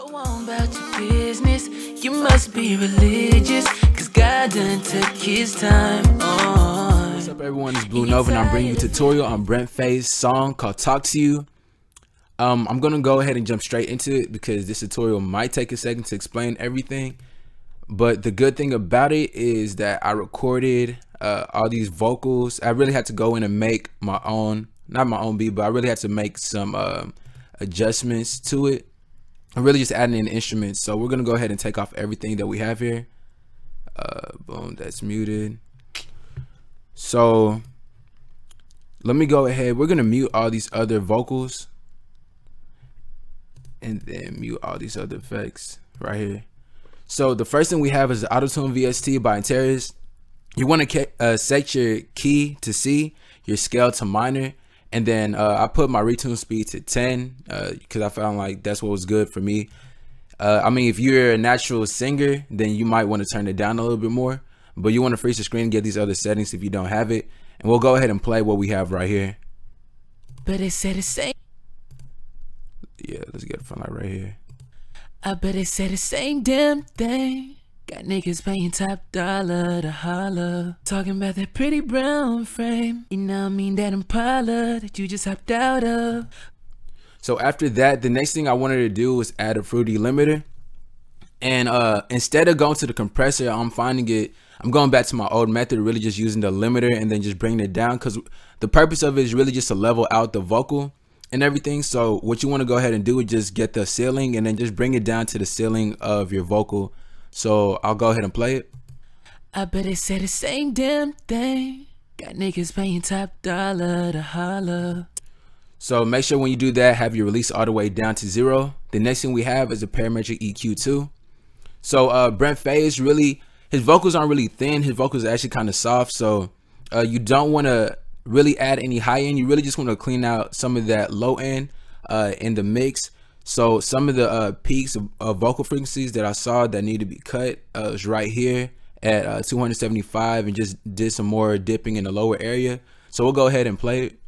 Go on about your business. You must be religious, cause God done took his time on. What's up, everyone? It's Blue Nova, and I'm bringing you a tutorial on Brent Faiyaz's song called Talk to You. I'm gonna go ahead and jump straight into it because this tutorial might take a second to explain everything. But the good thing about it is that I recorded all these vocals. I really had to go in and make my own, not my own beat, but I really had to make some adjustments to it. I'm really just adding in instruments. So we're gonna go ahead and take off everything that we have here. Boom, that's muted. So let me go ahead. We're gonna mute all these other vocals and then mute all these other effects right here. So the first thing we have is the Auto-Tune VST by Antares. You want to set your key to C, your scale to minor, and then I put my retune speed to 10 because I found like that's what was good for me. I mean, if you're a natural singer, then you might want to turn it down a little bit more, but you want to freeze the screen and get these other settings if you don't have it. And we'll go ahead and play what we have right here. But it said the same. Yeah, let's get it from like right here. I bet it said the same damn thing. Got niggas paying top dollar to holler, talking about that pretty brown frame. You know what I mean, that Impala that you just hopped out of. So after that, the next thing I wanted to do was add a fruity limiter. And instead of going to the compressor, I'm going back to my old method, really just using the limiter and then just bringing it down, because the purpose of it is really just to level out the vocal and everything. So what you want to go ahead and do is just get the ceiling and then just bring it down to the ceiling of your vocal. So I'll go ahead and play it. I bet it said the same damn thing. Got niggas paying top dollar to holler. So make sure when you do that, have your release all the way down to 0. The next thing we have is a parametric EQ too. So Brent Faiyaz, really, his vocals aren't really thin. His vocals are actually kind of soft. So you don't want to really add any high end. You really just want to clean out some of that low end in the mix. So some of the peaks of vocal frequencies that I saw that need to be cut is right here at 275, and just did some more dipping in the lower area. So we'll go ahead and play it.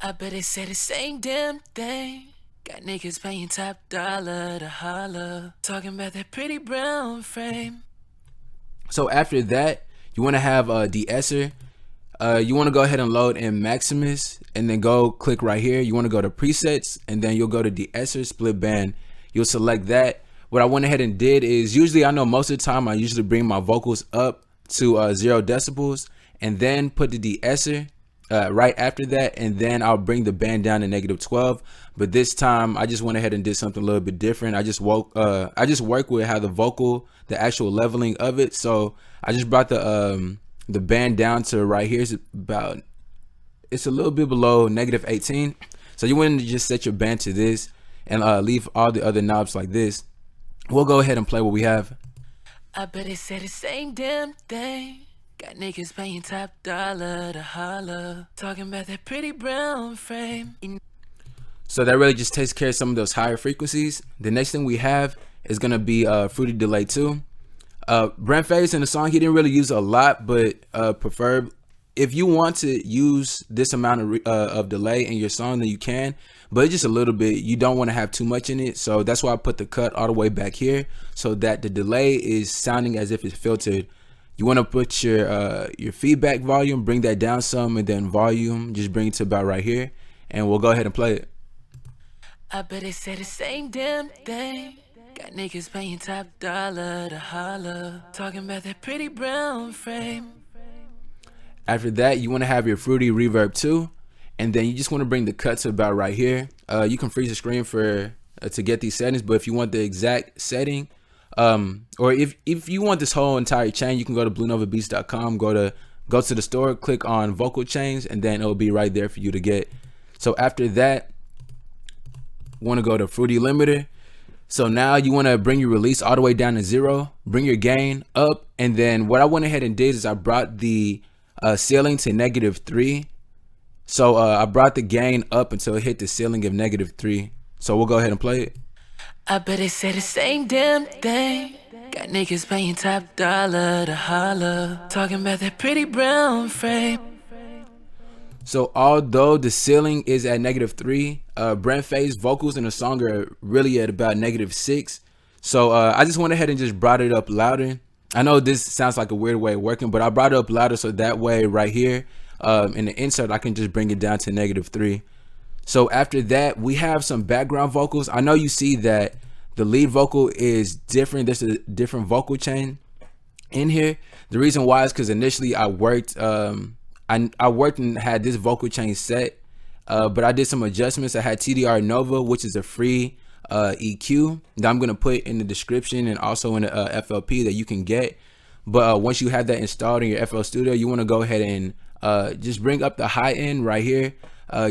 I bet it said the same damn thing. Got niggas paying top dollar to holler, talking about that pretty brown frame. So after that, you want to have a de-esser. You want to go ahead and load in Maximus, and then go click right here. You want to go to presets, and then you'll go to de-esser split band. You'll select that. What I went ahead and did is, usually I know most of the time I usually bring my vocals up to 0 decibels and then put the de-esser right after that, and then I'll bring the band down to -12. But this time I just went ahead and did something a little bit different. I just work with how the actual leveling of it. So I just brought the band down to right here. It's a little bit below -18. So you want to just set your band to this and leave all the other knobs like this. We'll go ahead and play what we have. I bet it said the same damn thing. Got niggas paying top dollar to holler, talking about that pretty brown frame. So that really just takes care of some of those higher frequencies. The next thing we have is gonna be fruity delay too. Brent Faiyaz in the song, he didn't really use a lot, but preferred, if you want to use this amount of delay in your song, then you can, but just a little bit. You don't want to have too much in it. So that's why I put the cut all the way back here, so that the delay is sounding as if it's filtered. You want to put your feedback volume, bring that down some, and then volume, just bring it to about right here, and we'll go ahead and play it. I bet it said the same damn thing. Got niggas paying top dollar to holler, talking about that pretty brown frame. After that, you want to have your fruity reverb too, and then you just want to bring the cut to about right here. You can freeze the screen to get these settings, but if you want the exact setting, or if you want this whole entire chain, you can go to bluenovabeats.com, go to the store, click on vocal chains, and then it'll be right there for you to get. So after that, want to go to fruity limiter. So now you want to bring your release all the way down to 0, bring your gain up, and then what I went ahead and did is I brought the ceiling to -3. So I brought the gain up until it hit the ceiling of -3. So we'll go ahead and play it. I bet it said the same damn thing. Got niggas paying top dollar to holler, talking about that pretty brown frame. So although the ceiling is at -3, Brent Faiyaz vocals in the song are really at about -6. So I just went ahead and just brought it up louder. I know this sounds like a weird way of working, but I brought it up louder so that way right here in the insert I can just bring it down to -3. So after that, we have some background vocals. I know you see that the lead vocal is different. There's a different vocal chain in here. The reason why is because initially I worked I worked and had this vocal chain set, but I did some adjustments. I had TDR Nova, which is a free EQ that I'm gonna put in the description and also in the FLP that you can get. But once you have that installed in your FL Studio, you want to go ahead and just bring up the high end right here.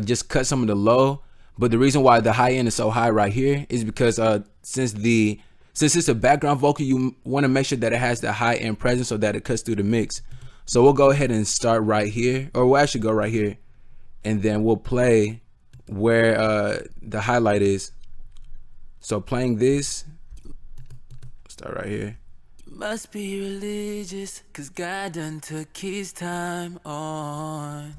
Just cut some of the low. But the reason why the high end is so high right here is because since it's a background vocal, you want to make sure that it has the high end present so that it cuts through the mix. So we'll go ahead and start right here, or we'll actually go right here, and then we'll play where the highlight is. So playing this, start right here. Must be religious, cause God done took his time on.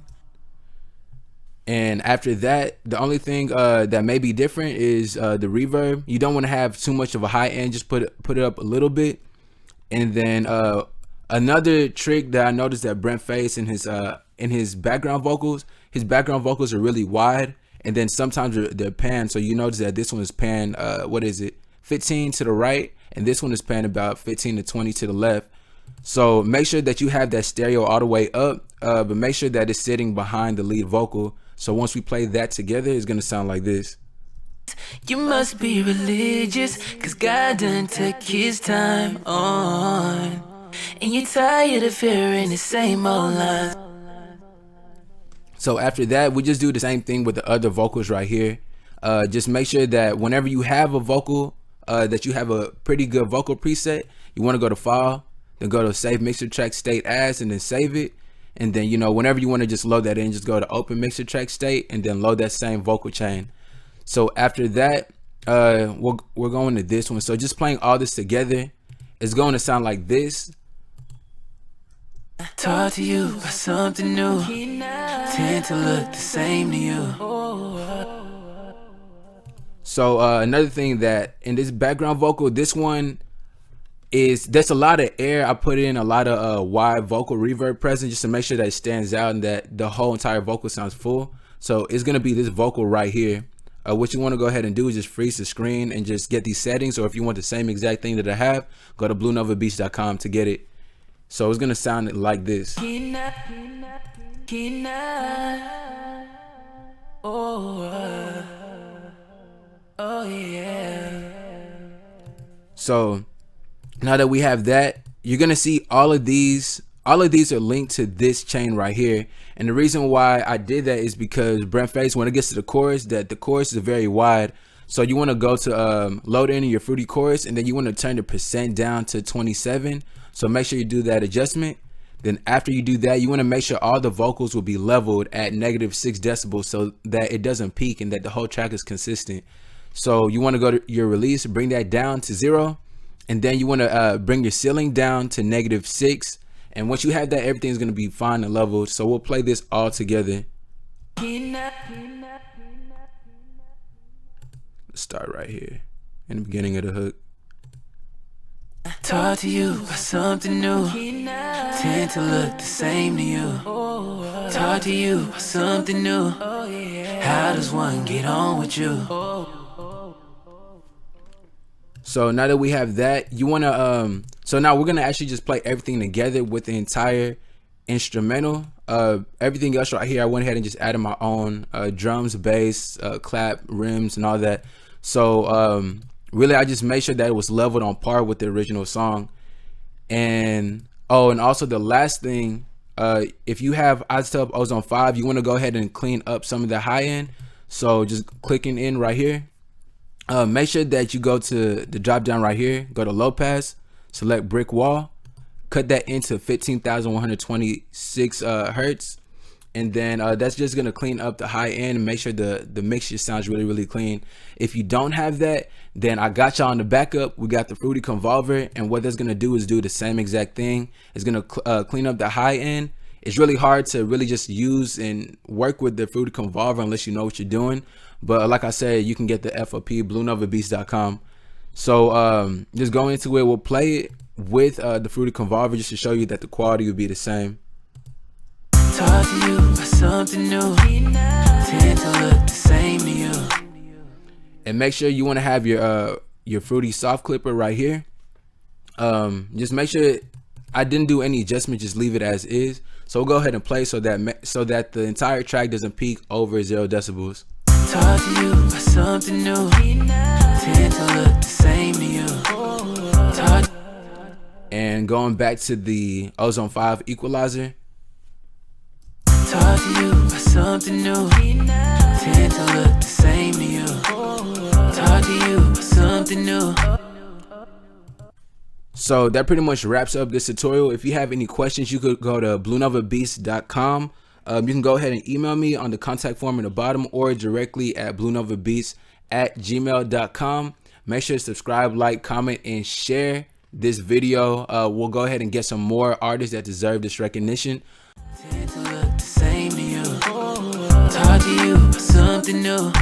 And after that, the only thing that may be different is the reverb. You don't want to have too much of a high end, just put it up a little bit. And then another trick that I noticed that Brent Faiyaz in his background vocals are really wide, and then sometimes they're panned. So you notice that this one is panned 15 to the right, and this one is panned about 15 to 20 to the left. So make sure that you have that stereo all the way up, but make sure that it's sitting behind the lead vocal. So once we play that together, it's gonna sound like this. You must be religious, cause God done took his time on. And you're tired of hearing the same old lines. So after that, we just do the same thing with the other vocals right here. Just make sure that whenever you have a vocal, that you have a pretty good vocal preset, you wanna go to File, then go to Save Mixer Track State As, and then save it. And then, you know, whenever you wanna just load that in, just go to Open Mixer Track State, and then load that same vocal chain. So after that, we're going to this one. So just playing all this together, it's going to sound like this. Talk to you about something new, tend to look the same to you. So another thing that in this background vocal, this one is, there's a lot of air. I put in a lot of wide vocal reverb present just to make sure that it stands out and that the whole entire vocal sounds full. So it's going to be this vocal right here. What you want to go ahead and do is just freeze the screen and just get these settings, or if you want the same exact thing that I have, go to bluenovabeats.com to get it. So it's gonna sound like this. Oh yeah. So now that we have that, you're gonna see all of these are linked to this chain right here. And the reason why I did that is because Brent Faiyaz, when it gets to the chorus, that the chorus is very wide. So you want to go to load in your fruity chorus, and then you want to turn the percent down to 27. So make sure you do that adjustment. Then after you do that, you want to make sure all the vocals will be leveled at -6 decibels so that it doesn't peak and that the whole track is consistent. So you want to go to your release, bring that down to 0, and then you want to bring your ceiling down to -6. And once you have that, everything's going to be fine and leveled. So we'll play this all together. Let's start right here in the beginning of the hook. Talk to you about something new, tend to look the same to you. Talk to you about something new, how does one get on with you? So now that we have that, you want to so now we're gonna actually just play everything together with the entire instrumental. Everything else right here, I went ahead and just added my own drums, bass, clap, rims, and all that. So really, I just made sure that it was leveled on par with the original song. And and also the last thing, if you have Isotope Ozone 5, you want to go ahead and clean up some of the high end. So just clicking in right here, make sure that you go to the drop down right here, go to low pass, select brick wall, cut that into 15,126 hertz, and then that's just gonna clean up the high end and make sure the mixture sounds really clean. If you don't have that, then I got y'all on the backup. We got the Fruity Convolver, and what that's gonna do is do the same exact thing. It's gonna clean up the high end. It's really hard to really just use and work with the Fruity Convolver unless you know what you're doing. But like I said, you can get the FOP, BlueNovaBeats.com. So just go into it. We'll play it with the Fruity Convolver just to show you that the quality will be the same. Talk to you about something new. Tend to look the same to you. And make sure you want to have your Fruity soft clipper right here. Just make sure I didn't do any adjustment, just leave it as is. So we'll go ahead and play so that the entire track doesn't peak over 0 decibels. Talk to you about something new. Tend to look the same to you. Talk. And going back to the Ozone 5 equalizer. Talk to you about something new. Tend to look the same to you. Talk to you about something new. So that pretty much wraps up this tutorial. If you have any questions, you could go to BlueNovaBeats.com. You can go ahead and email me on the contact form in the bottom or directly at BlueNovaBeats@gmail.com. Make sure to subscribe, like, comment, and share this video. We'll go ahead and get some more artists that deserve this recognition. Tend to look the same to you. Talk to you about something new.